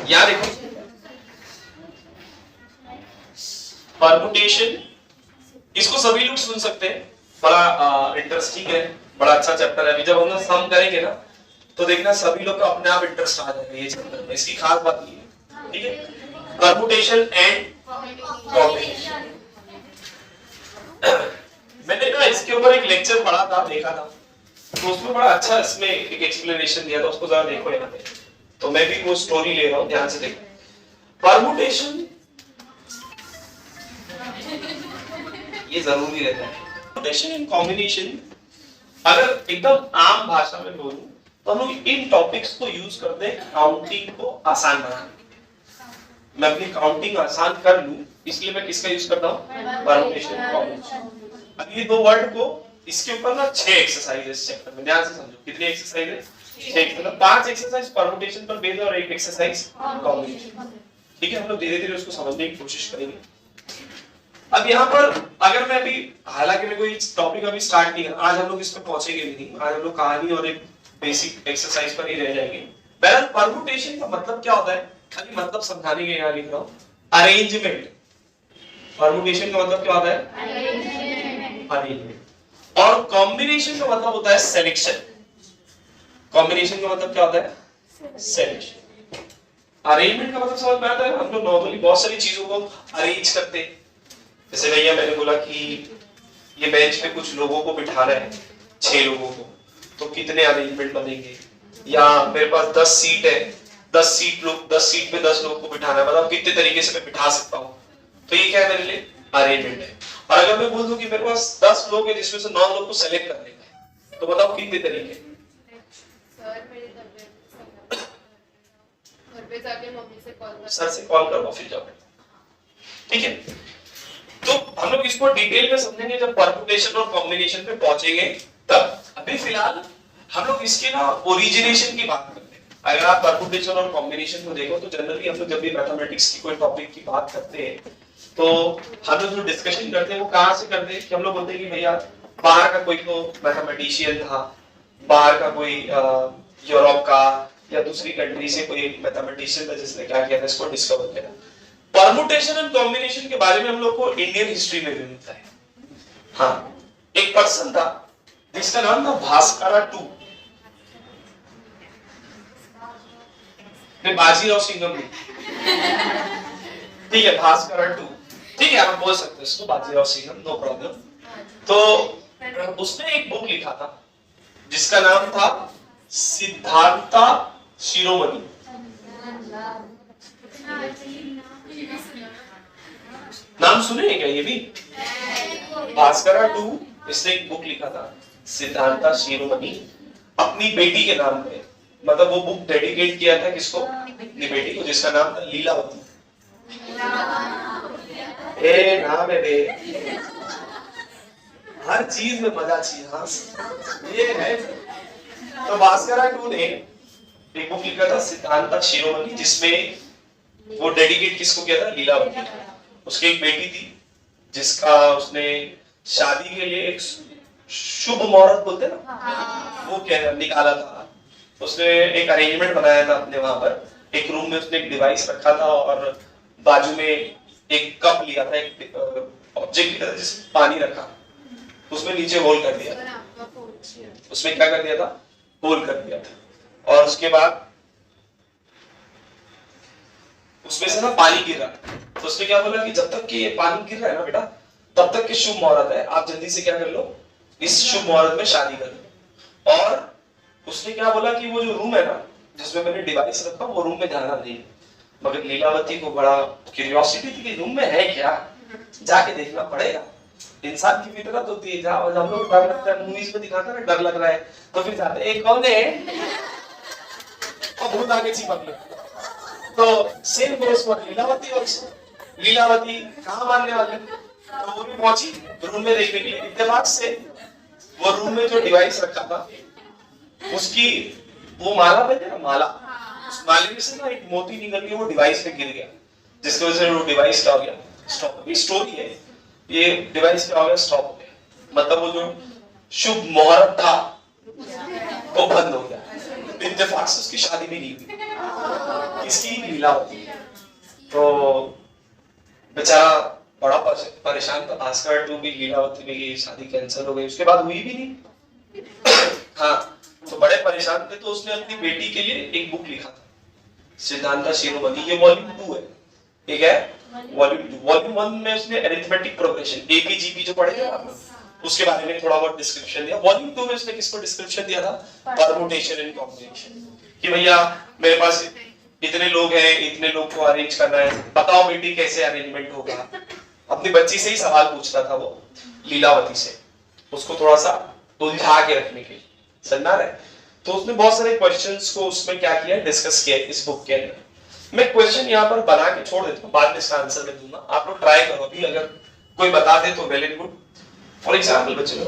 यहाँ देखो परमुटेशन, इसको सभी लोग सुन सकते हैं, बड़ा इंटरेस्टिंग है, बड़ा अच्छा चैप्टर है। अभी जब हम लोग सम करेंगे ना तो देखना सभी लोग का अपने आप इंटरेस्ट आ जाएगा ये चैप्टर में। इसकी खास बात ये है, ठीक है, परमुटेशन एंड कॉम्बिनेशन। मैंने ना इसके ऊपर एक लेक्चर पढ़ा था, देखा था, तो उसमें बड़ा अच्छा इसमें एक एक्सप्लेनेशन दिया था, उसको जरा देखो यहाँ पे। तो मैं भी वो स्टोरी ले रहा हूँ, ध्यान से देखो। परमुटेशन ये जरूरी रहता है। परमुटेशन एंड कॉम्बिनेशन, अगर एकदम आम भाषा में बोलूं तो हम लोग इन टॉपिक्स को यूज करते हैं काउंटिंग को आसान बनाने। मैं अपनी काउंटिंग आसान कर लूं इसलिए मैं किसका यूज करता हूं? Permutation, combination. अब ये दो वर्ड को, इसके ऊपर ना 6 एक्सरसाइज इस चैप्टर में, ध्यान से समझो। कितनी एक्सरसाइज है? 6, मतलब 5 एक्सरसाइज परमुटेशन पर बेस्ड और 1 एक्सरसाइज कॉम्बिनेशन। ठीक है, हम लोग धीरे धीरे उसको समझने की कोशिश करेंगे। अब यहाँ पर अगर मैं अभी, हालांकि मैं कोई टॉपिक अभी स्टार्ट नहीं, आज हम लोग इस पर पहुंचेंगे भी नहीं, आज हम लोग कहानी और एक बेसिक एक्सरसाइज पर ही रह जाएंगे। बहरहाल परमुटेशन का मतलब क्या होता है, खाली मतलब समझाने के यहाँ लिख रहा हूँ, अरेंजमेंट। परमुटेशन का मतलब क्या होता है? अरेंजमेंट। और कॉम्बिनेशन का मतलब होता है सिलेक्शन। कॉम्बिनेशन का मतलब क्या होता है? सिलेक्शन। अरेंजमेंट का मतलब समझ में आता है? हम लोग नॉर्मली बहुत सारी चीजों को अरेंज करते हैं। जैसे भैया मैंने बोला कि ये बेंच पे कुछ लोगों को बिठाना है, 6 लोगों को, तो कितने अरेंजमेंट बनेंगे? या मेरे पास 10 सीट है, 10 सीट पे 10 लोगों को बिठाना है, मतलब कितने तरीके से मैं बिठा सकता हूँ, तो ये क्या है मेरे लिए? अरेंजमेंट है। और अगर मैं बोल दूं कि मेरे पास 10 लोग हैं जिसमें से 9 लोग को सेलेक्ट करने का, तो बताओ कितने तरीके? सर से कॉल करो फिर जाओ। ठीक है, तो हम लोग इसको डिटेल में समझेंगे जब परमुटेशन और कॉम्बिनेशन पे पहुंचेंगे तब। अभी फिलहाल हम लोग इसके ना ओरिजिनेशन की बात करते हैं। अगर आप परमुटेशन और कॉम्बिनेशन को देखो तो जनरली हम लोग जब भी मैथमेटिक्स की कोई टॉपिक की बात करते हैं तो हम लोग जो डिस्कशन करते हैं वो कहां से करते हैं कि हम लोग बोलते हैं कि भैया बाहर का कोई तो मैथमेटिशियन था, बाहर का कोई यूरोप का या दूसरी कंट्री से कोई मैथमेटिशियन था जिसने क्या किया था, इसको डिस्कवर किया। परमुटेशन एंड कॉम्बिनेशन के बारे में हम लोग को इंडियन हिस्ट्री में भी मिलता है। हाँ, एक पर्सन था जिसका नाम था भास्करा टू। बाजीराव सिंघम, ठीक है, भास्करा टू, ठीक है, आप बोल सकते हैं इसको बाजीराव सिंघम, नो प्रॉब्लम। तो उसने एक बुक लिखा था जिसका नाम था सिद्धांता शिरोमणि। नाम सुने क्या ये भी? भास्करा टू, इसने एक बुक लिखा था सिद्धांता शिरोमणि अपनी बेटी के नाम पे। मतलब वो बुक डेडिकेट किया था किसको? अपनी बेटी को, जिसका नाम था लीलावती। ए नाम है बे, हर चीज में मजा चाहिए। हाँ ये है। तो भास्करा टू ने एक बुक लिखा था सिद्धांता शिरोमणि जिसमें वो डेडिकेट किसको किया था? लीलावती। उसकी एक बेटी थी जिसका उसने शादी के लिए एक शुभ मुहूर्त बोलते ना, वो क्या निकाला था। उसने एक अरेंजमेंट बनाया था अपने वहां पर, एक रूम में उसने एक डिवाइस रखा था और बाजू में एक कप लिया था, एक ऑब्जेक्ट लिया था जिसमें पानी रखा, उसमें नीचे होल कर दिया था। उसमें क्या कर दिया था? होल कर दिया था। और उसके बाद उसमें से ना पानी गिर रहा है। तो उसने क्या बोला कि जब तक कि ये पानी गिर रहा है ना बेटा, तब तक के शुभ मुहूर्त है, आप जल्दी से क्या कर लो, इस शुभ मुहूर्त में शादी कर लो। और उसने क्या बोला कि वो जो रूम है ना जिसमें मैंने डिवाइस रखा, वो रूम में जाना नहीं। मगर लीलावती को बड़ा क्यूरियोसिटी थी कि रूम में है क्या, जाके देखना पड़ेगा। इंसान की फितरत होती है, जहाँ हम लोग डर लगता है, मूवीज में दिखाता है ना डर लग रहा है तो फिर जाते हैं, कौन है और भूत आगे चिपक ले। तो सेम गोस फॉर लीलावती। और लीलावती कहाँ मानने वाले, तो वो भी पहुंची रूम में देखने के लिए। इत्तेफाक से वो रूम में जो डिवाइस रखा था उसकी वो माला पे थे ना, माला, उस माले में से ना एक मोती निकल के वो डिवाइस पे गिर गया, जिसकी वजह से वो डिवाइस क्या हो गया? स्टॉप। ये स्टोरी है, ये डिवाइस क्या हो गया? स्टॉप हो गया। मतलब वो जो शुभ मुहूर्त था वो बंद हो गया। इत्तेफाक से उसकी शादी भी नहीं हुई। किसकी? लीलावती। तो बेचारा बड़ा परेशान था भास्कर टू भी, लीलावती की शादी कैंसिल हो गई, उसके बाद हुई भी नहीं। हाँ, तो बड़े परेशान थे, तो उसने अपनी बेटी के लिए एक बुक लिखा था, सिद्धांता शिरोमणि। ये वॉल्यूम 2 है, ठीक है, वॉल्यूम 2। वॉल्यूम 1 में उसने अरिथमेटिक प्रोग्रेशन, एपीजीपी जो पढ़े थे आप, उसके बारे में थोड़ा बहुत डिस्क्रिप्शन दिया। वॉल्यूम 2 में उसने किसको डिस्क्रिप्शन दिया था? परमुटेशन एंड कॉम्बिनेशन, कि भैया मेरे पास इतने लोग हैं, इतने लोग को अरेंज करना है, बताओ बेटी कैसे अरेंजमेंट होगा। अपनी बच्ची से ही सवाल पूछता था वो, लीलावती से, उसको थोड़ा सा उलझा के रखने के लिए, समझा रहे। तो उसने बहुत सारे क्वेश्चंस को उसमें क्या किया, डिस्कस किया इस बुक के अंदर। मैं क्वेश्चन यहाँ पर बना के छोड़ देता हूँ, बाद में इसका आंसर मैं दूंगा, आप लोग ट्राई करो। अभी अगर कोई बता दे तो well and good. For example बच्चों,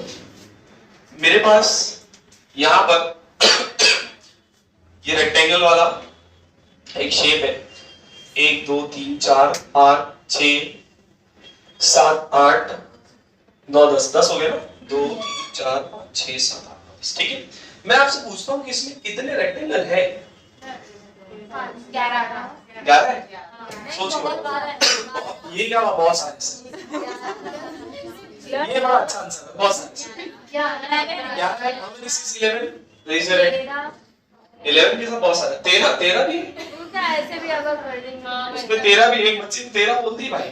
मेरे पास यहाँ पर ये रेक्टेंगल वाला एक शेप है, 1 2 3 4 5 6 7 8 9 10 10 हो गया ना, 2 3 4 5 6 7 8 10, ठीक है। मैं आपसे पूछता हूँ कि इसमें कितने रेक्टेंगल है? 11 है। सोच के बताओ। ये क्या बहुत सारे, ये बड़ा अच्छा आंसर है, बहुत सारे। 11 है। How many is 11? Raise your hand. 11 के साथ बहुत सारे, 13 भी ऐसे भी अगर कर देंगे उसमें 13 भी, एक बच्ची ने 13 बोल दी भाई।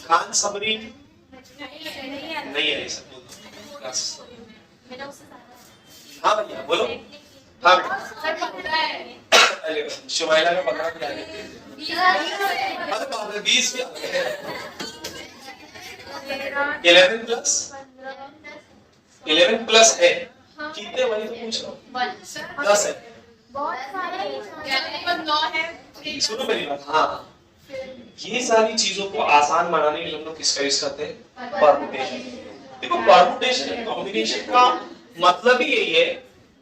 खान सबरी नहीं है सब। हाँ भैया बोलो। हाँ बेटा, शुमाइला का 15 भी आ गए। अरे बाप रे, 20 भी आ गए। 11 प्लस है कितने? वही तो पूछ रहा हूँ। 10 है। सुनो मेरी बात। हाँ, ये सारी चीजों को आसान बनाने के लिए हम लोग किसका यूज करते हैं? परमुटेशन। देखो, परमुटेशन एंड कॉम्बिनेशन का मतलब ही यही है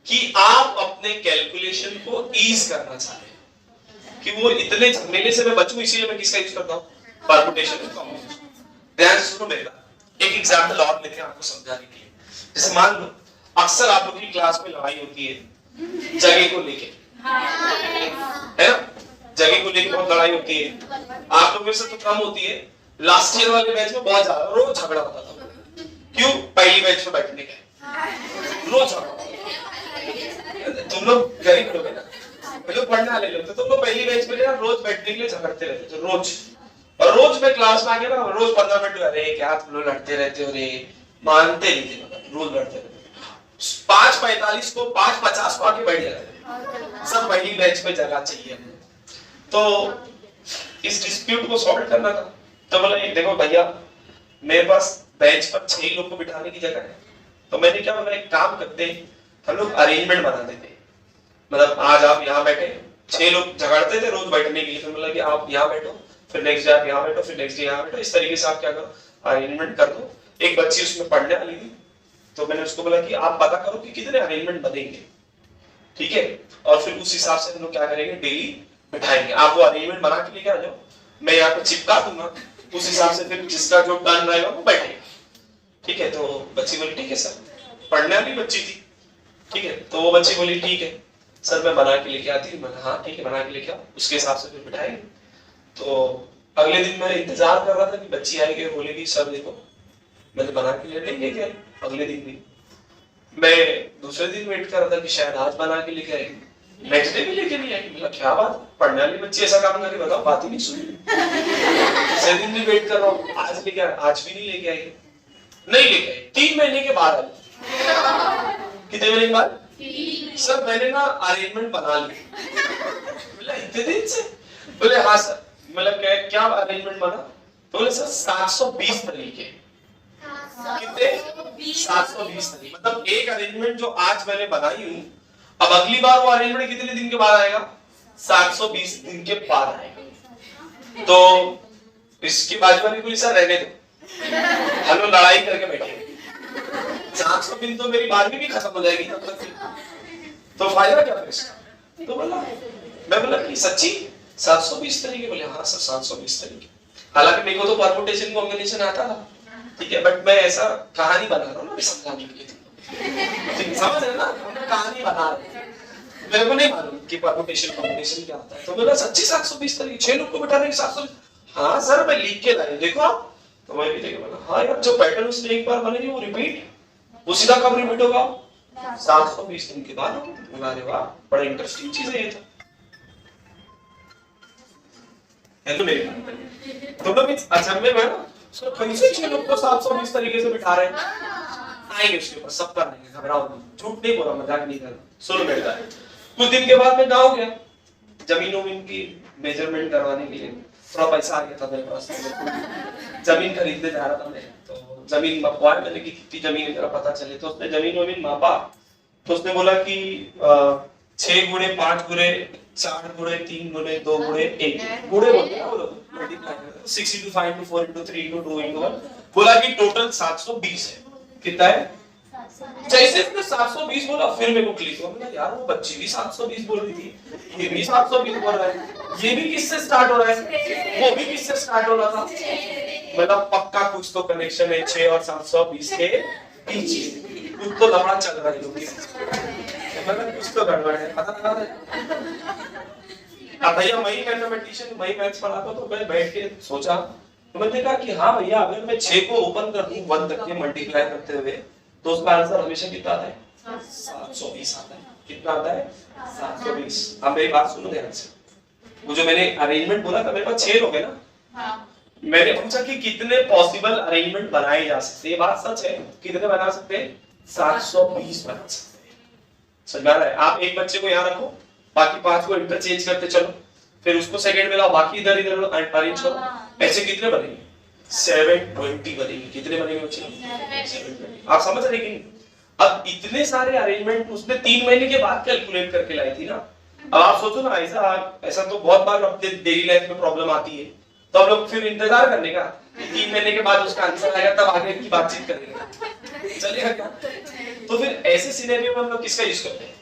कि आप अपने कैलकुलेशन को ईज करना चाहते हैं, कि वो इतने झमेले से मैं बचूं, इसीलिए मैं किसका यूज करता हूँ? Permutation and combination. ध्यान से सुनो मेरा, एक एग्जांपल और लेते हैं आपको समझाने के लिए। जैसे मान लो, अक्सर आप लोगों की क्लास में लड़ाई होती है जगह को लेके, है ना? जगह को लेके बहुत लड़ाई होती है। आप लोगों से तो कम होती है, लास्ट ईयर वाले बैच में बहुत ज्यादा रोज झगड़ा होता था। क्यों? पहली बैच में बैठने का रोज झगड़ा। तुम लोग गरीब लोग है ना, लोग पढ़ने वाले लोग, तो तुम लोग पहली बैच में ना रोज बैठने के लिए झगड़ते रहते थे, रोज। और रोज मैं क्लास में आके ना रोज 15 मिनट, अरे क्या तुम लोग लड़ते रहते हो रे, मानते नहीं थे, रोज लड़ते रहते। 5:45 को 5:50 को आके बैठ जाते थे, सब पहली बैच में जगह चाहिए। तो इस डिस्प्यूट को सॉल्व करना था, तो बोला देखो भैया, मेरे पास बेंच पर 6 लोग को बिठाने की जगह है, तो मैंने क्या बोला, एक काम करते हैं, हम लोग अरेंजमेंट बना देते हैं। मतलब आज आप यहाँ बैठे, 6 लोग झगड़ते थे रोज बैठने के लिए, फिर बोला कि आप यहाँ बैठो, फिर नेक्स्ट डे आप यहाँ बैठो, फिर नेक्स्ट डे यहाँ बैठो, इस तरीके से आप क्या करो, अरेंजमेंट कर दो। एक बच्ची उसमें पढ़ने वाली थी, तो मैंने उसको बोला कि आप पता करो कि कितने अरेंजमेंट बनेंगे, ठीक है, और फिर उस हिसाब से हम लोग क्या करेंगे, डेली बिठाएंगे। आप वो अरेंजमेंट बना के लेके आ जाओ, मैं यहाँ पे चिपका दूंगा, उस हिसाब से फिर जिसका जो टर्न रहेगा वो बैठेगा, ठीक है। तो बच्ची बोली ठीक है सर, पढ़ने वाली बच्ची थी, ठीक है। तो वो बच्ची बोली ठीक है सर, मैं बना के लेके आती हूँ। मैंने हाँ ठीक है, बना के लेके आओ, उसके हिसाब से फिर बिठाएंगे। तो अगले दिन मैं इंतजार कर रहा था कि बच्ची आएगी और बोलेगी सर देखो मैंने बना के लेके आई। अगले दिन भी मैं दूसरे दिन वेट कर रहा था कि शायद आज बना के लेके आएगी, नेक्स्ट डे भी लेके नहीं आई। मतलब क्या बात, पढ़ने वाली बच्ची ऐसा काम करके बताओ, बात ही नहीं सुनी। दूसरे दिन भी वेट कर रहा हूँ, आज लेके आए, आज भी नहीं लेके आई, नहीं लेके आई। 3 महीने के बाद आई। कितने महीने के बाद? सर मैंने ना अरेंजमेंट बना ली। बोला इतने दिन से? बोले हाँ सर। मतलब क्या अरेंजमेंट बना? तो बोले सर 720 तरीके। कितने? 720 तरीके। मतलब एक अरेंजमेंट जो आज मैंने बनाई हूँ, अब अगली बार वो अरेंजमेंट कितने दिन के बाद आएगा? 720 दिन के बाद आएगा। तो इसके बाद में बोली सर रहने दो, हम लोग लड़ाई करके बैठेंगे, 700 दिन तो मेरी 12वीं भी खत्म हो जाएगी तब तक, तो फायदा क्या फिर इसका? तो बोला, मैं बोला कि सच्ची 720 तरीके? बोले हाँ सर 720 तरीके। हालांकि मेरे को तो परमुटेशन कॉम्बिनेशन आता था, ठीक है, बट मैं ऐसा कहानी बना रहा हूँ ना समझाने के लिए, समझ रहे ना, मैं कहानी बना रहा हूँ, मेरे को नहीं मालूम कि परमुटेशन कॉम्बिनेशन क्या होता है, तो मेरा सच्ची 720 तरीके 6 लोग को बिठाने के 700, हाँ सर मैं लिख के लाया, देखो आप, तो मैं भी देखे बोला हाँ यार जो पैटर्न उसने एक बार बनेगी वो रिपीट, वो सीधा कब रिपीट होगा 720 दिन के बाद। अरे वाह बड़ा इंटरेस्टिंग चीज है ये तो मेरे तुम लोग अच्छा में मैं सर कैसे 6 लोग को 720 तरीके से बिठा रहे हैं, आएंगे उसके ऊपर सब कर लेंगे, घबराओ नहीं, झूठ नहीं बोला, मजाक नहीं कर रहा। सुनो मेरे भाई, कुछ दिन के बाद मैं गाँव गया जमीनों की मेजरमेंट करवाने के लिए, थोड़ा पैसा आ गया था मेरे पास, जमीन खरीदने जा रहा था मैं, तो जमीन मपवाए मैंने कि कितनी जमीन जरा पता चले, तो उसने जमीन मापा, तो उसने बोला कि 6 गुणे 5 गुणे 4 गुणे 3 गुणे 2 गुणे 1 गुणे बोलते हैं वो लोग, multiply 6 into 5 into 4 into 3 into 2 into 1, बोला कि टोटल 720 है। कितना है? जैसे इसने 720 बोला फिर मेरे को क्लिक हुआ, मैंने यार वो बच्ची भी 720 बोल रही थी, ये भी 720 बोल रहा है, ये भी किससे स्टार्ट हो रहा है, वो भी किससे स्टार्ट हो रहा था, मतलब पक्का कुछ तो कनेक्शन है 6 और 720 के बीच, कुछ तो लफड़ा चल रहा है लोग के, मतलब कुछ तो गड़बड़ है, पता लगा रहे। अब भैया मैं ही मैथमेटिशियन, मैं मैथ्स पढ़ाता, तो मैं बैठ के सोचा, तो मैंने कहा कि हाँ भैया अगर मैं 6 को ओपन कर दूं 1 तक के मल्टीप्लाई करते हुए, तो उसका आंसर हमेशा कितना आता है 720 आता है। कितना आता है 720। अब मेरी बात सुनो ध्यान से, वो जो मैंने अरेंजमेंट बोला था, मेरे पास 6 लोग है ना, हाँ। मैंने पूछा कि कितने पॉसिबल अरेंजमेंट बनाए जा सकते हैं, ये बात सच है, कितने बना सकते हैं 720 बना सकते हैं, समझ में आ रहा है। आप एक बच्चे को यहाँ रखो, बाकी 5 को इंटरचेंज करते चलो, फिर उसको सेकंड में लाओ, बाकी इधर इधर अरेंज करो, ऐसे कितने बनेंगे 720 बनेंगे। कितने बनेंगे बच्चे 720। आप समझ रहे कि अब इतने सारे अरेंजमेंट उसने 3 महीने के बाद कैलकुलेट करके लाई थी ना। अब आप सोचो ना, ऐसा तो बहुत बार अपने डेली लाइफ में प्रॉब्लम आती है, तो हम लोग फिर इंतजार करने का 3 महीने के बाद उसका आंसर आएगा, तब आगे की बातचीत करेंगे, चलेगा क्या? तो फिर ऐसे सिनेरियो में हम लोग किसका यूज करते हैं?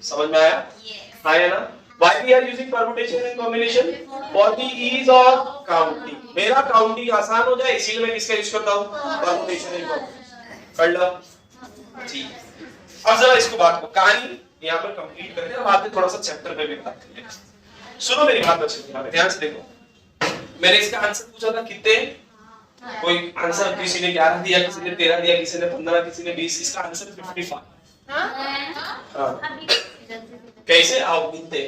समझ में आया? आया ना? Why we are using permutation and combination? For the ease of counting. मेरा काउंटिंग आसान हो जाए इसीलिए मैं किसका यूज करता हूँ? permutation and combination. कर लो? ठीक। अब जरा इसको बात को कहानी यहाँ पर कंप्लीट करते हैं, बाद में थोड़ा सा चैप्टर पे भी बात करते हैं। सुनो मेरी बात बच्चे, यहाँ पे ध्यान से देखो। मैंने इसका आंसर पूछा था कितने? कोई आंसर किसी ने 11 दिया, किसी ने 13 दिया, किसी ने 15, किसी ने 20। इसका आंसर 55। हाँ। कैसे आओ गिनते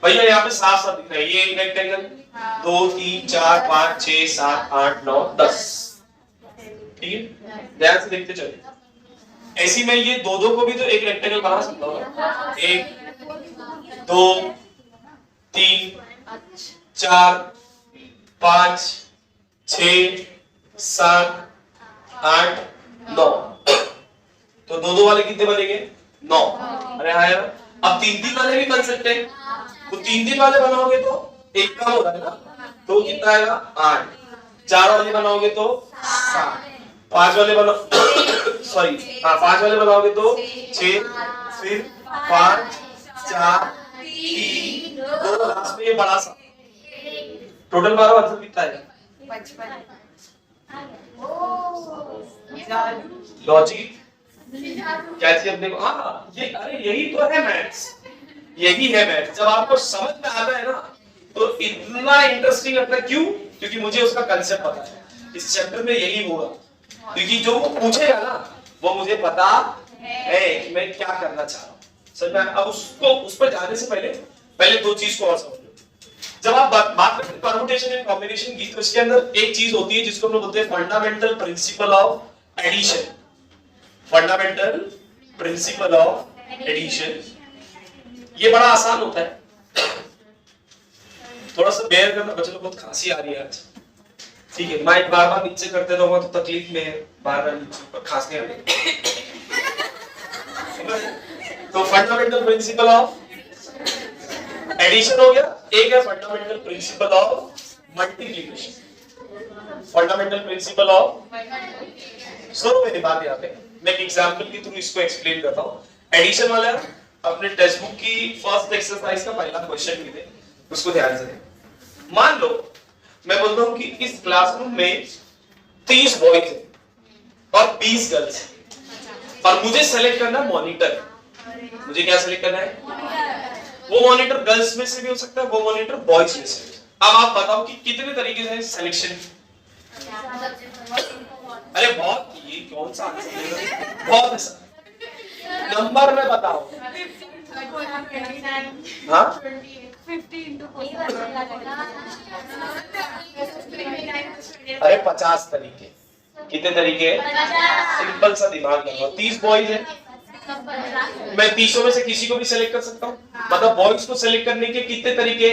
भैया, यहाँ पे साफ साफ दिख रहा है, ये एक रेक्टेंगल 2 3 4 5 6 7 8 9 10, ठीक है, ध्यान से देखते चलिए। ऐसी मैं ये दो को भी तो एक रेक्टेंगल बना सकता हूँ, 1 2 3 4 5 6 7 8 9, तो दो वाले कितने बनेंगे 9। अरे हाँ यार, अब 3 वाले भी बन सकते हैं, तो 3 वाले बनाओगे तो एक कम हो रहा है ना, तो कितना आएगा 8। 4 वाले बनाओगे तो 7, 5 वाले बनाओ सॉरी हाँ 5 वाले बनाओगे तो 6, फिर 5 4 3 2, लास्ट में ये बड़ा सा, टोटल 12 आंसर कितना आएगा 55। लॉजिक क्या चीज अपने को, हाँ ये, अरे यही तो है मैथ्स, यही है मैथ्स। जब आपको समझ में आता है ना तो इतना इंटरेस्टिंग लगता है। क्यों? क्योंकि मुझे उसका कंसेप्ट पता है, इस चैप्टर में यही होगा, क्योंकि जो वो पूछेगा ना वो मुझे पता है कि मैं क्या करना चाह रहा हूँ। समझ में? अब उसको उस पर जाने से पहले दो चीज को और समझ लो। जब आप बात करते हैं परमुटेशन एंड कॉम्बिनेशन की, तो इसके अंदर एक चीज होती है जिसको हम लोग बोलते हैं fundamental principle of addition. Fundamental principle of addition, ये बड़ा आसान होता है, थोड़ा सा बेयर करना। बच्चों को बहुत खांसी आ रही है आज, ठीक है, माइक बार नीचे करते रहूंगा तो तकलीफ में है, बार नीचे ऊपर खांसने आ रही। तो फंडामेंटल प्रिंसिपल ऑफ एडिशन हो गया, एक है fundamental principle of multiplication. Fundamental principle of, सुनो मेरी बात यहाँ पे, मैं एक एग्जांपल के थ्रू इसको एक्सप्लेन करता हूँ। एडिशन वाला अपने टेक्स्ट बुक की फर्स्ट एक्सरसाइज का पहला क्वेश्चन भी दे, उसको ध्यान से दें। मान लो मैं बोलता हूँ कि इस क्लासरूम में 30 बॉयज है और 20 गर्ल्स है और मुझे सेलेक्ट करना मॉनिटर। मुझे क्या सेलेक्ट करना है? वो मॉनिटर गर्ल्स में से भी हो सकता है, वो मॉनिटर बॉयज में से। अब आप बताओ कि कितने तरीके से सिलेक्शन? अरे बहुत, ये कौन सा आंसर? बहुत है सर। नंबर में बताओ। हाँ 50 अरे 50 तरीके। कितने तरीके? सिंपल सा दिमाग लगाओ। 30 बॉयज है, मैं 30 में से किसी को भी सेलेक्ट कर सकता हूँ। मतलब बॉयज को सेलेक्ट करने के कितने तरीके?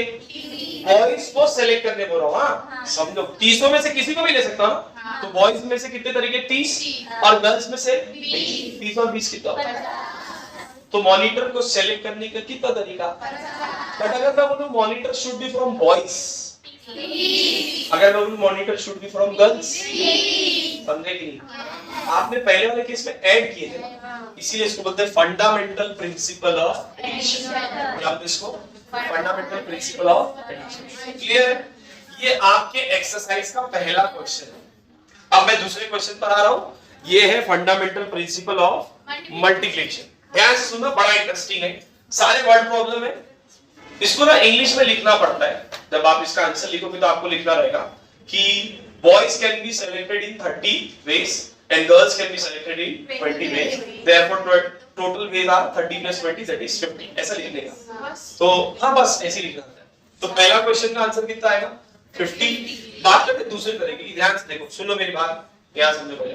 बॉयज को सेलेक्ट करने बोल रहा हूँ। हाँ समझो, 30 में से किसी को भी ले सकता हूँ। तो बॉयज में से कितने तरीके? 30 और गर्ल्स में से 30 और 20 कितना? तो मॉनिटर को सेलेक्ट करने का कितना तरीका? बट अगर मैं बोलूं monitor should be from boys, अगर मैं बोलूं monitor should be from girls, समझे कि नहीं? आपने पहले वाले केस में ऐड किए थे, इसीलिए इसको बोलते हैं फंडामेंटल प्रिंसिपल ऑफ एडिशन। क्या बोलते हैं इसको? Fundamental principle of addition. Clear? ये आपके एक्सरसाइज का पहला क्वेश्चन है। अब मैं दूसरे क्वेश्चन पर आ रहा हूं। ये है फंडामेंटल प्रिंसिपल ऑफ मल्टीप्लिकेशन। ध्यान से सुनना, बड़ा इंटरेस्टिंग है। सारे वर्ड प्रॉब्लम है, इसको ना इंग्लिश में लिखना पड़ता है। जब आप इसका आंसर लिखोगे तो आपको लिखना रहेगा कि boys can be selected in 30 ways and girls can be selected in 20 ways. Therefore total ways are 30 plus 20 that is 50. ऐसा लिखने का। तो हाँ बस ऐसे लिखना है। तो पहला क्वेश्चन का आंसर कितना आएगा? 50। बात करते दूसरे तरीके की। ध्यान से देखो, सुनो मेरी बात, ध्यान समझो पहले।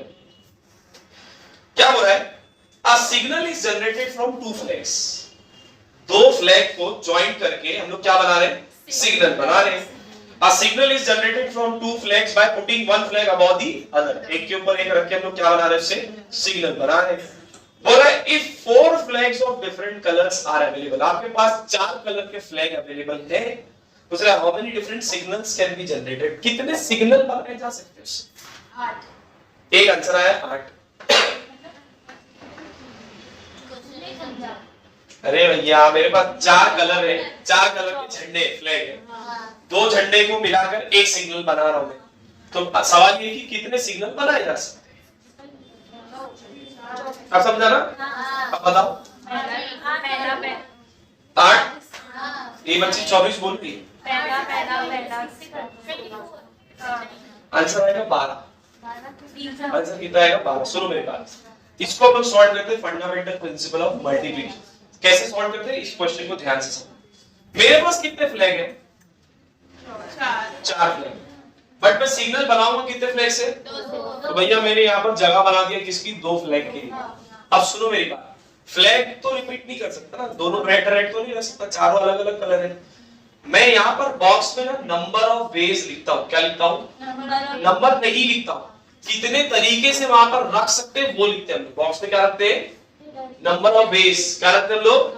क्या हो रहा है? A signal is generated from two flags. दो फ्लैग को ज्वाइन करके हम लोग क्या बना रहे हैं? सिग्नल बना रहे हैं। A signal is generated from two flags by putting one flag above the other. एक के ऊपर एक रख के हम लोग क्या बना रहे हैं? उससे सिग्नल बना रहे हैं। बोला if four flags of different colors are available, आपके पास 4 कलर के फ्लैग अवेलेबल है, दूसरा how many different signals can be generated? कितने सिग्नल बनाए जा सकते हैं उससे? 8। एक आंसर आया 8। अरे भैया मेरे पास 4 कलर है, 4 कलर के झंडे फ्लैग है, 2 झंडे को मिलाकर एक सिग्नल बना रहा हूं मैं। तो सवाल ये कि कितने सिग्नल बनाए जा सकते हैं? आप समझा ना? अब बताओ। 8। ये बच्ची 24 बोल रही है। आंसर आएगा 12। आंसर कितना आएगा? 12। सुनो मेरी बात, इसको हम लोग सॉल्व करते हैं फंडामेंटल प्रिंसिपल ऑफ मल्टीप्लिकेशन। कैसे सॉल्व करते हैं इस क्वेश्चन को ध्यान से समझो। मेरे पास कितने फ्लैग हैं? 4 फ्लैग। बट मैं सिग्नल बनाऊंगा कितने फ्लैग से? तो भैया मैंने यहाँ पर जगह बना दिया किसकी? 2 फ्लैग के लिए। अब सुनो मेरी बात, फ्लैग तो रिपीट नहीं कर सकता ना, दोनों रेड रेड तो नहीं रख सकता, चारों अलग अलग कलर है। मैं यहाँ पर बॉक्स में ना नंबर ऑफ वेज लिखता हूँ। क्या लिखता हूँ? नंबर नहीं लिखता हूँ, कितने तरीके से वहां पर रख सकते हैं वो लिखते हैं। बॉक्स में क्या रखते हैं? Number of base. क्या रखते हैं लोग?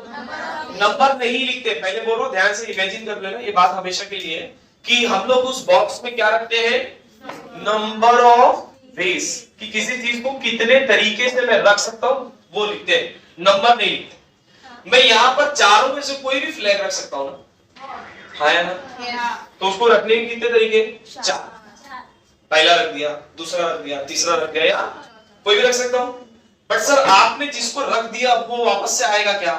नंबर नहीं लिखते। पहले बोलो, ध्यान से इमेजिन कर लेना, ये बात हमेशा के लिए है कि हम लोग उस बॉक्स में क्या रखते हैं? नंबर ऑफ बेस, कि किसी चीज को कितने तरीके से मैं रख सकता हूँ वो लिखते हैं, नंबर नहीं लिखते। मैं यहाँ पर चारों में से कोई भी फ्लैग रख सकता हूँ ना, हाँ या ना? तो उसको रखने के कितने तरीके? 4। पहला रख दिया, दूसरा रख दिया, तीसरा रख दिया, या कोई भी रख सकता हूँ। बट सर आपने जिसको रख दिया वो वापस से आएगा क्या?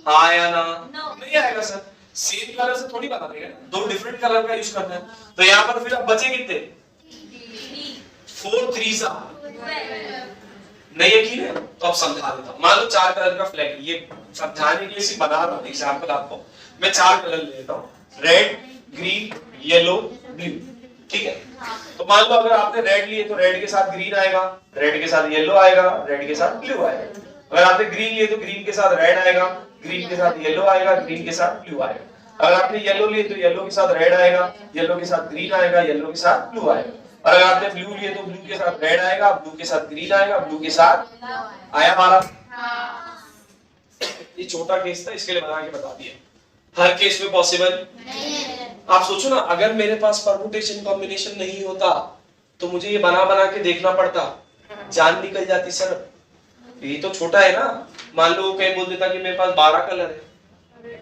हाँ या ना? नहीं आएगा सर, सेम कलर से थोड़ी बना देगा, 2 डिफरेंट कलर का यूज करना है। तो यहाँ पर फिर अब बचे कितने? 4 3 नहीं यकीन है तो अब समझा देता हूँ। मान लो 4 कलर का फ्लैग, ये समझाने के लिए सिर्फ बना रहा हूँ एग्जाम्पल आपको। मैं 4 कलर ले लेता हूँ, रेड, ग्रीन, येलो, ब्लू, ठीक है? तो मान लो अगर आपने रेड लिए तो रेड के साथ ग्रीन आएगा, रेड के साथ येलो आएगा, रेड के साथ ब्लू आएगा। अगर आपने ग्रीन लिए तो ग्रीन के साथ रेड आएगा, ग्रीन के साथ येलो आएगा, ग्रीन के साथ ब्लू आएगा। अगर आपने येलो लिए तो येलो के साथ रेड आएगा, येलो के साथ ग्रीन आएगा, येलो के साथ ब्लू आएगा। और अगर आपने ब्लू लिए तो ब्लू के साथ रेड आएगा, ब्लू के साथ ग्रीन आएगा, ब्लू के साथ आया हमारा। ये छोटा केस था, इसके लिए बना के बता दिया। हर केस में पॉसिबल आप सोचो ना, अगर मेरे पास परमुटेशन कॉम्बिनेशन नहीं होता तो मुझे ये बना बना के देखना पड़ता, जान निकल जाती। सर ये तो छोटा है ना, मान लो कहीं बोल देता कि मेरे पास 12 कलर है,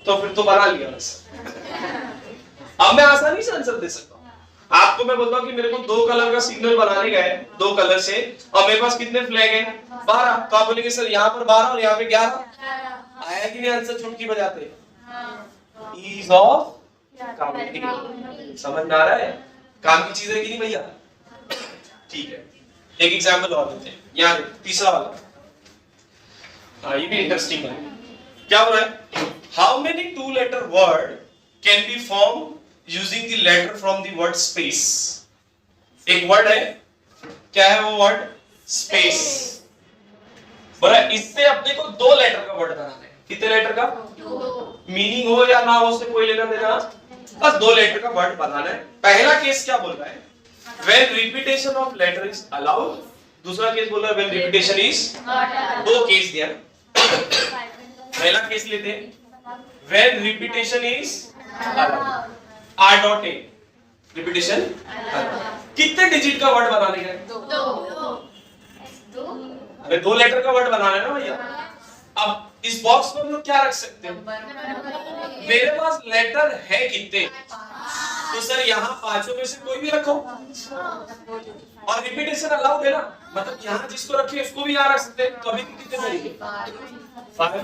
तो फिर तो बना लिया बस। अब मैं आसानी से आंसर दे सकता हूँ। आपको मैं बोलता हूँ कि मेरे को 2 कलर का सिग्नल बनाने का है, 2 कलर से, और मेरे पास कितने फ्लैग हैं 12, तो आप बोलेंगे सर यहाँ पर 12 और यहाँ पे 11 आया कि नहीं आंसर चुटकी बजाते? Ease of counting. समझ में आ रहा है? काम की चीज है कि नहीं भैया? ठीक है, एक एग्जांपल और देते हैं। यहाँ तीसरा वाला, हाँ ये भी इंटरेस्टिंग है। क्या हो रहा है? How many 2 letter word can be form using the letter from the word space? एक वर्ड है, क्या है वो वर्ड? स्पेस। बोला इससे अपने को 2 लेटर का वर्ड बनाना है। कितने लेटर का? 2। मीनिंग हो या ना हो उससे कोई लेना देना, बस 2 लेटर का वर्ड बनाना है। पहला केस क्या बोल रहा है? When repetition of letter is allowed। दूसरा केस बोल रहा है when repetition is not allowed। 2 case दिया। पहला केस लेते हैं, when repetition is allowed। R dot A repetition कितने डिजिट का वर्ड बनाने का है? 2। अरे 2 लेटर का वर्ड बनाना है ना भैया। अब इस बॉक्स पर हम लोग क्या रख सकते हैं? मेरे पास लेटर है कितने, तो सर यहाँ 5 में से कोई भी रखो, और रिपीटेशन अलाउड है ना, मतलब यहाँ जिसको रखे उसको भी यहाँ रख सकते हैं। कभी भी कितने तरीके 5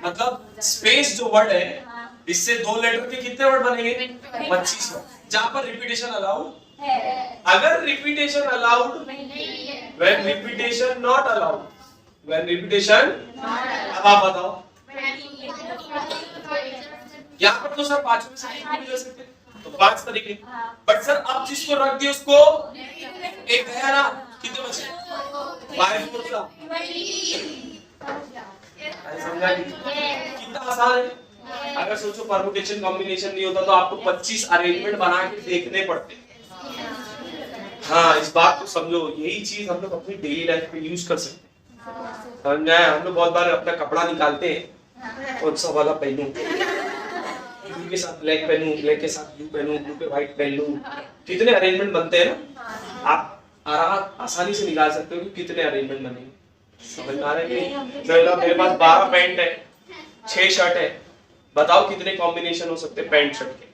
मतलब स्पेस जो वर्ड है, इससे 2 लेटर के कितने वर्ड बनेंगे? 25 वर्ड, जहां पर रिपीटेशन अलाउड है। अगर repetition allowed, when repetition not allowed, when repetition, अब आप बताओ यहाँ पर तो सर 5 में से भी ले सकते, तो 5 तरीके। बट सर अब जिसको रख दिया उसको एक गया ना, कितने बचे? 5 बचा। समझा कितना आसान है? अगर सोचो परमुटेशन कॉम्बिनेशन नहीं होता तो आपको 25 अरेंजमेंट बना के देखने पड़ते। हाँ, इस बात को समझो, यही चीज हम लोग अपनी डेली लाइफ में यूज कर सकते हैं। समझ आया? हम लोग बहुत बार अपना कपड़ा निकालते हैं, कौन सा वाला पहनूं, ब्लू के साथ ब्लैक पहनूं, ब्लैक के साथ ब्लू पहनूं, ब्लू पे व्हाइट पहन लूं, कितने अरेंजमेंट बनते हैं ना। आप आसानी से निकाल सकते हो कि कितने अरेंजमेंट बनेंगे। समझ आ रहा है कि मेरे पास 12 पैंट है, 6 शर्ट है, बताओ कितने कॉम्बिनेशन हो सकते हैं पैंट शर्ट के?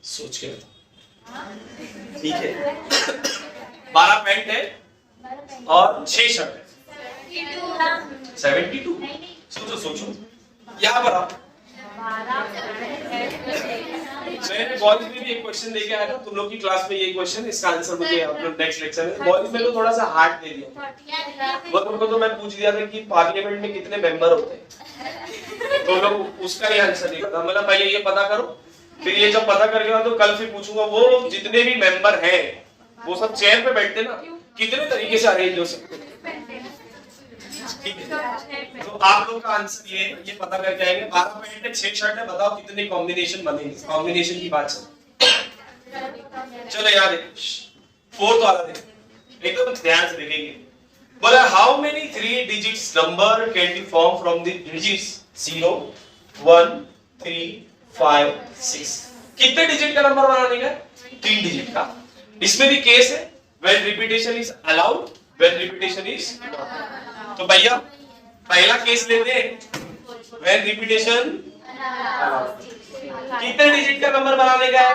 सोच के बताओ। ठीक है, 12 पैंट है और 6 शर्ट है, 72। सोचो सोचो, यहाँ पर आप मैंने बॉयज में भी एक क्वेश्चन लेके आया था तुम लोग की क्लास में। ये क्वेश्चन, इसका आंसर मुझे अपने नेक्स्ट लेक्चर में, बॉयज में तो थोड़ा सा हार्ड दे दिया। वो तुमको तो मैं पूछ दिया था कि पार्लियामेंट में कितने मेंबर होते हैं, तो लोग उसका ही आंसर नहीं पता। मतलब पहले ये पता करो, फिर ये जब पता कर गया तो कल फिर पूछूंगा वो जितने भी मेंबर हैं वो सब चेयर पे बैठते ना, कितने तरीके से अरेंज हो सकते हैं। ठीक है, तो आप लोग का आंसर ये पता करके आएंगे। 12 पैंट है, 6 शर्ट है, बताओ कितने कॉम्बिनेशन बनेंगे। कॉम्बिनेशन की बात चलो यार, 4th वाला देखो, एकदम ध्यान से देखेंगे। बोला how many 3 digits number can be form from the digits 0, 1, 3, 5, 6। कितने डिजिट का नंबर बनाने का? 3 डिजिट का। इसमें भी केस है when repetition is allowed, when repetition is not। तो भैया पहला केस लेते हैं, when repetition allowed। कितने डिजिट का नंबर बनाने का है?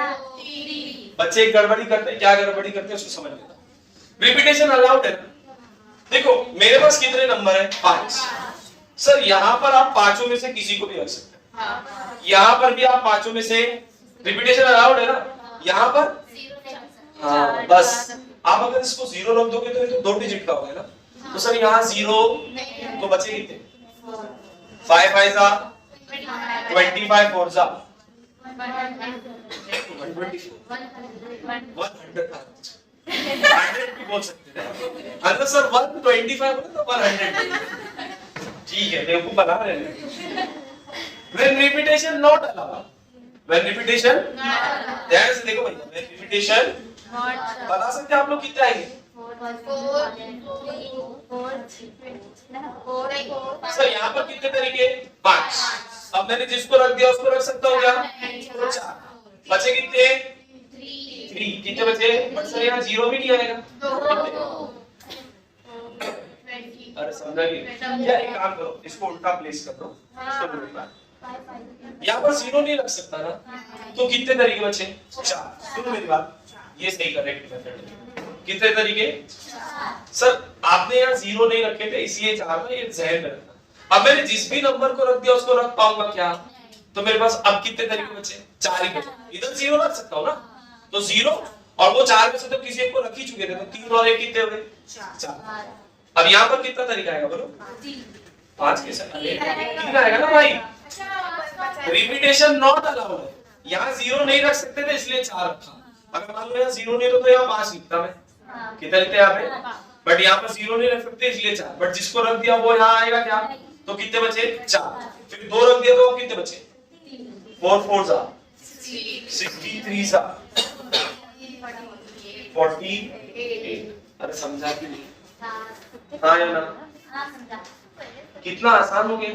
बच्चे गड़बड़ी करते हैं, क्या गड़बड़ी करते हैं उसको समझ लेता हूं। रिपीटेशन अलाउड है ना, देखो मेरे पास कितने नंबर है? 5। सर यहाँ पर आप 5 में से किसी को भी रख सकते हैं, यहाँ पर भी आप 5 में से, रिपीटेशन अलाउड है ना। यहाँ पर हाँ, बस आप अगर इसको 0 रख दोगे तो ये तो 2 डिजिट का होगा ना, तो सर यहाँ 0 तो बचे कितने? 5 5 जा 25, 4 जा 120, 100 भी बोल सकते हैं। अगर सर 125 बोले तो 100। ठीक है, बेवकूफ बना रहे हैं। When repetition not allowed, when repetition, ध्यान से देखो भैया, when repetition बता सकते हैं आप लोग कितने आएंगे? 4। सर यहाँ पर कितने तरीके? 5। अब मैंने जिसको रख दिया उसको रख सकता हूँ क्या? 4। बचे कितने? 3। कितने बचे? बट सर यहाँ 0 भी नहीं आएगा। अरे समझा नहीं या एक काम करो, इसको उल्टा प्लेस कर दो, इसको उल्टा। यहाँ पर 0 नहीं रख सकता ना, तो कितने तरीके बचे? 4। सुनो मेरी बात, ये सही करेक्ट मेथड है। कितने तरीके? सर आपने यहाँ 0 नहीं रखे थे इसलिए 4 ना, ये जहन में रखना। अब मैंने जिस भी नंबर को रख दिया उसको रख पाऊंगा क्या? तो मेरे पास अब कितने तरीके बचे? 4 ही बचे। इधर 0 रख सकता हूँ ना, तो 0 और वो 4 में से तो किसी एक को रख ही चुके थे, तो 3 और 1 कितने हुए? 4। अब यहाँ पर कितना तरीका आएगा बोलो? 5 कैसे? 3 आएगा ना भाई। रिपीटेशन नॉट अलाउड है। यहाँ 0 नहीं रख सकते थे इसलिए 4 रखा। अगर मान लो यहाँ 0 नहीं तो यहाँ 5 लिखता मैं, कितना लिखते हैं यहाँ पे? बट यहाँ पर 0 नहीं रख सकते इसलिए 4। बट जिसको रख दिया वो यहाँ आएगा क्या? तो कितने बचे? 4। फिर 2 रख दिया तो कितने बचे? 4 4 सा 63 सा 48। अरे समझा कि नहीं? हाँ या ना? कितना आसान हो गया।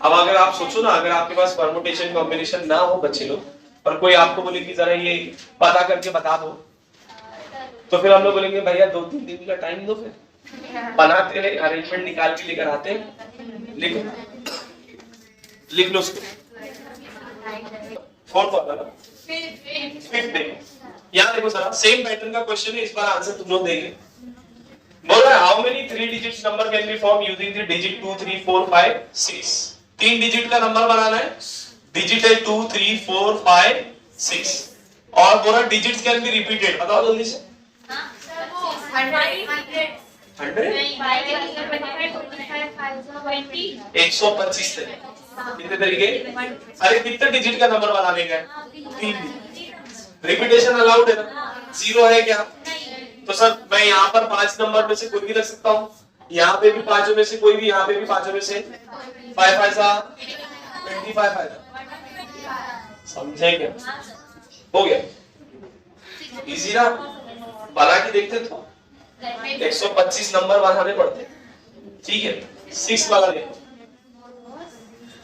अब अगर आप सोचो ना, अगर आपके पास परमुटेशन कॉम्बिनेशन ना हो बच्चे लोग, और कोई आपको बोले कि जरा ये पता करके बता दो, तो फिर हम लोग बोलेंगे भैया 2-3 दिन का टाइम दो, फिर बनाते हैं, अरेंजमेंट निकाल के लेकर आते हैं। लिख लो उसको। फोर्थ वाला ना, फिफ्थ देखो, यहाँ देखो जरा, सेम पैटर्न का क्वेश्चन है, इस बार आंसर तुम लोग देंगे। बोल रहा है how many 3 digits number can be form using the digit 2 3 4 5 6। 3 digit का नंबर बनाना है, डिजिट है 2 3 4 5 6, और बोला डिजिट्स कैन बी रिपीटेड। बताओ जल्दी से। 125 थे। कितने तरीके? अरे कितने डिजिट का नंबर बनाने का? 3। रिपीटेशन अलाउड है ना? 0 है क्या? तो सर मैं यहाँ पर 5 नंबर में से कोई भी रख सकता हूँ, यहाँ पे भी 5 में से कोई भी, यहाँ पे भी 5 में से 5 5 सा 25 आएगा। समझे क्या? हो गया इजी ना? बना के देखते तो 125 नंबर बनाने पड़ते। ठीक है, 6 वाला देखो।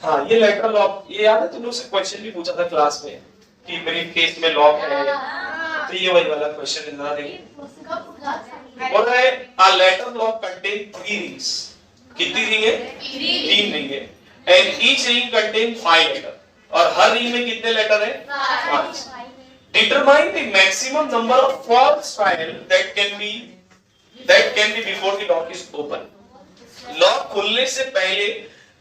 हाँ ये लेटर लॉक, ये याद है तुम लोग से क्वेश्चन भी पूछा था क्लास में कि ब्रीफ केस में लॉक है, तो ये वही वाला क्वेश्चन है ना। देखिए बोल रहा है a letter lock contain 3 rings। कितनी रिंग है? 3 रिंग है, and each ring contain 5 letter, और हर रिंग में कितने लेटर है? 5। Determine the maximum number of false trial that can be before the lock is open। Lock खुलने से पहले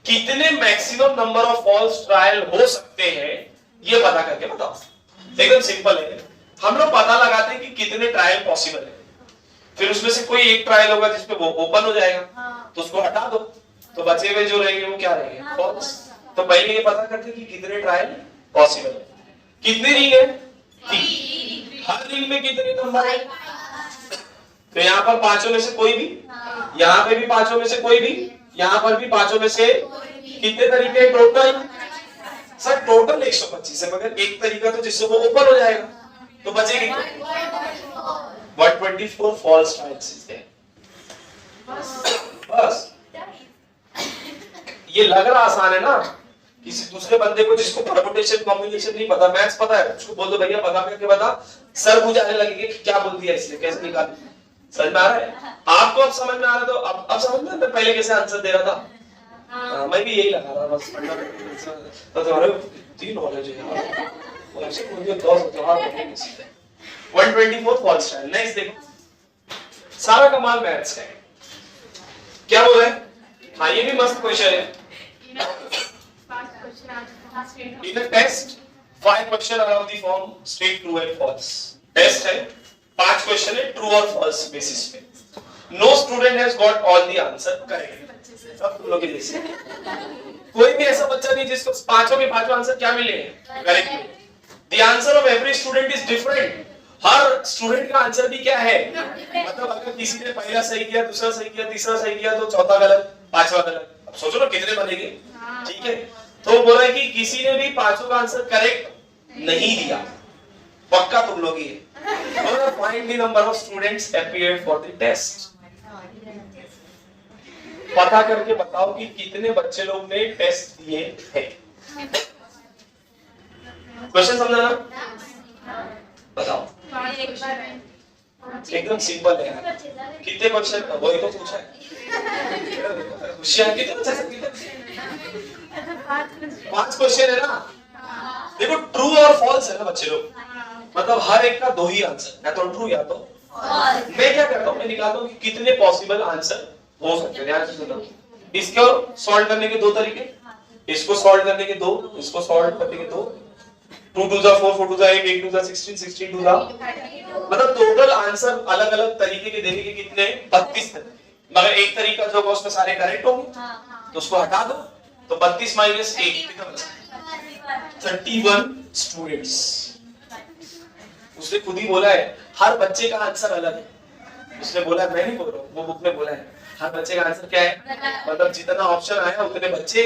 कितने maximum number of false trial हो सकते हैं, ये पता करके बताओ। एकदम सिंपल है, हम लोग पता लगाते हैं कि कितने ट्रायल पॉसिबल है, फिर उसमें से कोई एक ट्रायल होगा जिसपे वो ओपन हो जाएगा, तो उसको हटा दो, तो बचे हुए जो रहेंगे वो क्या रहेंगे? फॉल्स। तो पहले ये पता करते हैं कि कितने ट्रायल पॉसिबल है। कितनी रिंग है? 3। हर रिंग में कितने नंबर है? तो यहाँ पर 5 में से कोई भी, यहाँ पे भी 5 में से कोई भी, यहाँ पर भी 5 में से, कितने तरीके टोटल? सर टोटल 125 है, मगर एक तरीका तो जिससे वो ओपन हो जाएगा, तो बचेगी 124 फॉल्स ट्रायल्स है। बस ये लग रहा आसान है ना? किसी दूसरे बंदे को जिसको परमुटेशन कॉम्बिनेशन नहीं पता, मैथ्स पता है, उसको बोल दो भैया पता करके बता, सर मुझे आने लगेगा कि क्या बोल दिया इसने, कैसे निकाल। समझ में आ रहा है? आपको अब समझ में आ रहा है, तो अब समझ में मैं पहले कैसे आंसर दे रहा था। मैं भी यही लगा रहा बस, तो तुम्हारे 3 नॉलेज है यार, और ऐसे मुझे 10 त्योहार पढ़ने के सीधे 124 फॉल्स ट्रायल। नेक्स्ट देखो, सारा कमाल मैथ्स है। क्या बोल रहे हैं? हाँ ये भी मस्त क्वेश्चन है। In a test, 5 question are of the form straight true and false। Test है, 5 क्वेश्चन है ट्रू और फॉल्स बेसिस पे। No student has got all the answer correct। सब तुम लोग के जैसे कोई भी ऐसा बच्चा नहीं जिसको पांचों के पांचों आंसर क्या मिले करेक्ट मिले। The answer of every student is different। Her student का आंसर भी क्या है, मतलब अगर किसी ने पहला सही किया, दूसरा सही किया, तीसरा सही किया, तो चौथा गलत, पांचवा गलत। अब सोचो ना कितने बनेंगे। ठीक है, तो बोला है कि किसी ने भी पांचों का आंसर करेक्ट नहीं दिया, पक्का तुम लोग ही है। Find the number of students appeared for the test. पता करके बताओ कि कितने बच्चे लोग ने टेस्ट दिए थे। क्वेश्चन समझा ना? बताओ। एकदम सिंपल है यार। कितने क्वेश्चन वही तो पूछा है। होशियार कितने बच्चे से कितने 5 क्वेश्चन है ना। देखो ट्रू और फॉल्स है ना बच्चे लोग, मतलब हर एक का 2 ही आंसर, या तो ट्रू या तो मैं क्या करता हूँ, मैं निकालता हूँ कि कितने पॉसिबल आंसर हो सकते हैं। ध्यान से सुनो, इसको सॉल्व करने के 2 तरीके, इसको सॉल्व करने के 2, इसको सॉल्व करने के 2। 2 2 4 4 2 8 8 2 16 16 2 मतलब टोटल आंसर अलग अलग तरीके के देने के कितने 32 थे, मगर एक तरीका जो उसमें सारे करेक्ट होंगे तो उसको हटा दो, तो 32 माइनस 1 कितना बचा 31 स्टूडेंट्स। उसने खुद ही बोला है हर बच्चे का आंसर अलग है। उसने बोला, मैं नहीं बोल रहा हूँ, वो बुक में बोला है हर बच्चे का आंसर क्या है, मतलब जितना ऑप्शन आया उतने बच्चे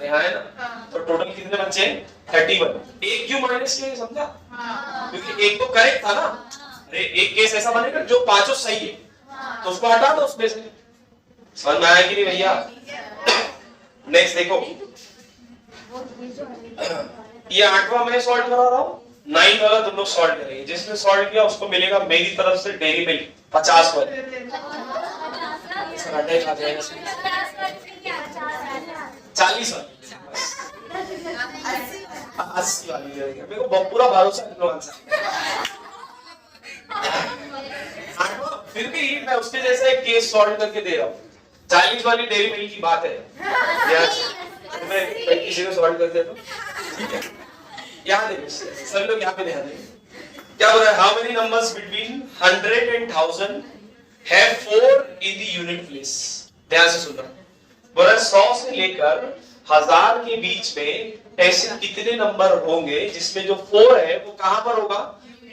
है ना। तो टोटल कितने बच्चे 31। एक क्यों माइनस किया समझा, क्योंकि एक तो करेक्ट था ना। अरे एक केस ऐसा बनेगा जो पांचों सही है, तो उसको हटा दो उसमें से। समझ में आया कि नहीं भैया। नेक्स्ट देखो, ये 8वां मैं सॉल्व करा रहा हूँ, 9 वाला तुम लोग सॉल्व करेंगे। जिसने सॉल्व किया उसको मिलेगा मेरी तरफ से डेयरी मिल्क 50 वाले। 40 वाली 80 वाली जाएगा। मेरे को पूरा भरोसा है आंसर। फिर भी मैं उसके जैसा एक केस सॉल्व करके दे रहा हूँ। 40 वाली डेयरी मिल्क की बात है, मैं किसी को सॉल्व कर देता हूँ, ठीक है। यहाँ देखो सभी लोग यहाँ पे ध्यान देंगे। क्या बोल रहा है, how many numbers between 100 and 1000 have 4 in the unit place। ध्यान से सुनना, बोल रहा है 100 से लेकर 1000 के बीच में ऐसे कितने नंबर होंगे जिसमें जो 4 है वो कहां पर होगा,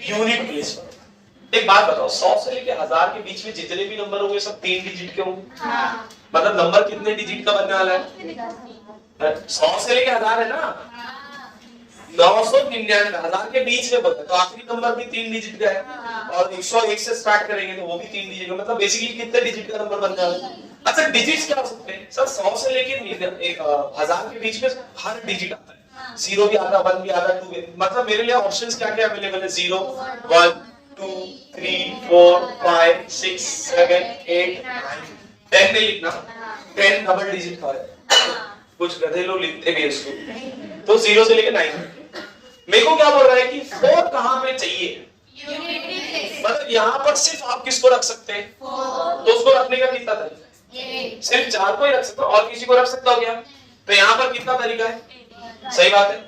यूनिट प्लेस पर। एक बात बताओ, 100 से लेकर 1000 के बीच में जितने भी नंबर होंगे सब 3 डिजिट के होंगे। मतलब नंबर कितने डिजिट का बनने वाला है, 100 से लेकर 1000 है ना, 999 1000 के बीच में बचा, तो आखिरी नंबर भी 3 डिजिट का है। और 101 से स्टार्ट करेंगे तो वो भी 3 डिजिट का, मतलब बेसिकली कितने डिजिट का नंबर बनने वाला है। अच्छा डिजिट्स क्या हो सकते हैं सर, 100 से लेकर 1000 के बीच में हर डिजिट आता है, 0 भी आता है, 1 भी आता है, 2 भी। मतलब मेरे लिए ऑप्शंस क्या क्या अवेलेबल है, 0 1 2 3 4 5 6 7 8 9 10 नहीं लिखना, 10 डबल डिजिट का है, कुछ गधे लोग लिखते भी इसको। तो 0 से लेकर 9। मेरे को क्या बोल रहा है कि 4 कहां पे चाहिए, मतलब यहाँ पर सिर्फ आप किसको रख सकते हैं, तो उसको रखने का कितना तरीका है, सिर्फ 4 को ही रख सकते हो, और किसी को रख सकता हो क्या, तो यहाँ पर कितना तरीका है, सही बात है।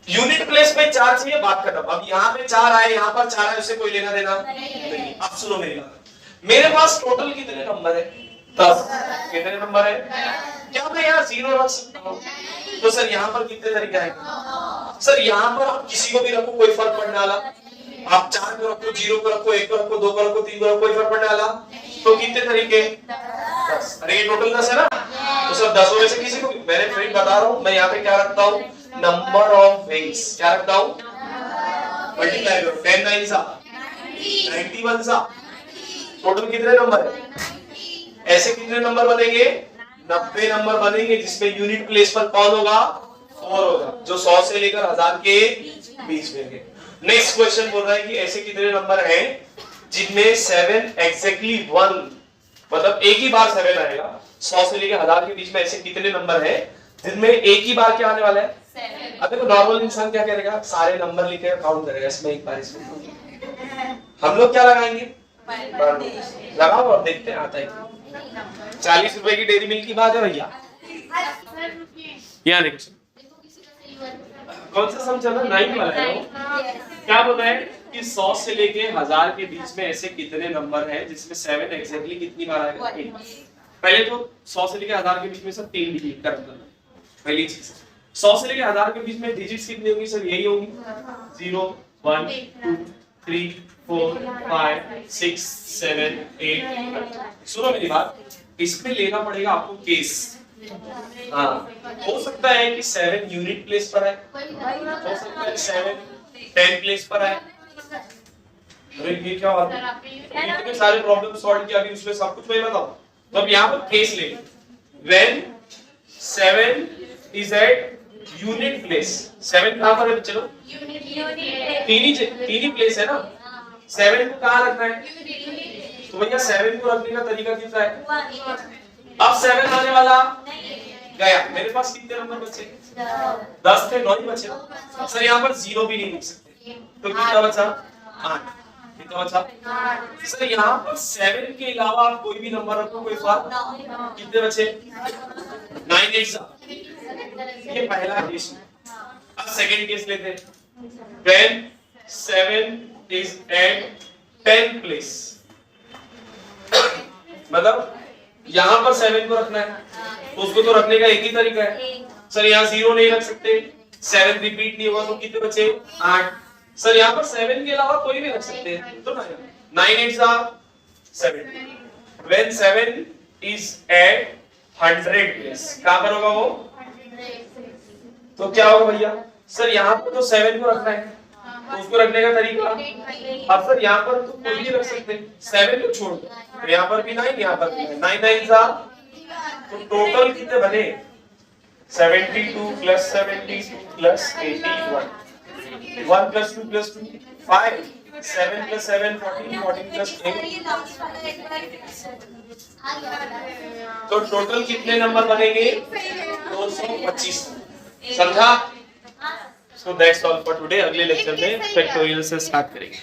यूनिट प्लेस में 4 चाहिए, बात खत्म। अब यहाँ पे 4 आए, यहाँ पर 4 आए, उससे कोई लेना देना नहीं। अब सुनो मेरी बात, मेरे पास टोटल कितने नंबर है, 10। कितने नंबर है, क्या मैं यहाँ 0 रख सकता हूँ, तो सर यहाँ पर कितने तरीके आएंगे, सर यहाँ पर आप किसी को भी रखो कोई फर्क पड़ने वाला, आप 4 को रखो, 0 को रखो, 1 को रखो, 2 को रखो, 3 को रखो, कोई फर्क पड़ने वाला, तो कितने तरीके 10। अरे ये टोटल 10 है ना, तो सर 10 में से किसी को भी, मैंने फ्रेंड बता रहा हूँ, मैं यहाँ पे क्या रखता हूँ, नंबर ऑफ विंग्स, क्या रखता हूँ, मल्टीप्लाई करो, 10 9 सा 91 सा, टोटल कितने नंबर है, ऐसे कितने नंबर बनेंगे, 90 नंबर बनेंगे, जिसमें यूनिट प्लेस पर कौन होगा, 4 होगा, जो 100 से लेकर 1000 के बीच में है। नेक्स्ट क्वेश्चन बोल रहा है कि ऐसे कितने नंबर हैं जिनमें 7 एग्जैक्टली 1, मतलब एक ही बार 7 आएगा। 100 से लेकर 1000 के बीच में ऐसे कितने नंबर हैं जिनमें एक ही बार क्या आने वाला है, 7। अब देखो नॉर्मल इंसान क्या करेगा, सारे नंबर लिखे काउंट करेगा, इसमें एक बार इसमें। हम लोग क्या लगाएंगे, लगाओ और देखते हैं आता है। 40 रुपए की डेयरी मिल्क की बात है भैया, यहाँ देखो कौन सा सम चला, 9 वाला है। क्या बोल रहा है कि 100 से लेके 1000 के बीच में ऐसे कितने नंबर हैं जिसमें 7 एग्जैक्टली कितनी बार आएगा, 1। पहले तो 100 से लेके 1000 के बीच में सब 3 डिजिट का नंबर, पहली चीज। 100 से लेके 1000 के बीच में डिजिट्स कितनी होंगी सर, यही होंगी, 0 1 2 3 4 5 6 7 8। सुनो मेरी बात, इसमें लेना पड़ेगा आपको केस। हाँ, हो सकता है कि 7 यूनिट प्लेस पर है, हो सकता है 7 10 प्लेस पर है। अरे ये क्या बात है, इतने सारे प्रॉब्लम सॉल्व किया, अभी उसमें सब कुछ मैं बताऊं, तो अब यहाँ पर केस ले, when 7 is at unit place, 7 कहाँ पर है, चलो तीन ही प्लेस है ना, 7 को कहाँ रखना है? तो भैया 7 को रखने का तरीका क्या है? अब 7 आने वाला गया, मेरे पास कितने नंबर बचे? 10 थे, 9 ही बचे। सर यहाँ पर 0 भी नहीं लिख सकते, तो कितना बचा? 8। कितना बचा? सर यहाँ पर 7 के अलावा आप कोई भी नंबर रखो, कोई फर्क? कितने बचे? 9 8। ये पहला केस। अब सेकंड केस लेते हैं। When 7 is at 10 place, मतलब यहाँ पर 7 को रखना है, तो उसको तो रखने का एक ही तरीका है। सर यहाँ 0 नहीं रख सकते, 7 रिपीट नहीं होगा, तो कितने बचे? 8। सर यहाँ पर 7 के अलावा कोई भी रख सकते हैं, तो 9 8 7। When 7 is at 100 place, कहाँ पर होगा वो? तो क्या होगा भैया? सर यहाँ पर तो 7 को रखना है, तो उसको रखने का तरीका, अब सर यहाँ पर तो कोई भी रख सकते हैं, 7 को छोड़ दो, तो यहाँ पर भी 9, यहाँ पर भी 9 9 तो टोटल कितने बने? 72 plus 72 plus 81, 1 plus 2 plus 2 5, 7 plus 7 14, 14 plus 8, तो टोटल कितने नंबर बनेंगे? 225। समझा? So that's all for today. अगले लेक्चर में फैक्टोरियल से स्टार्ट करेंगे।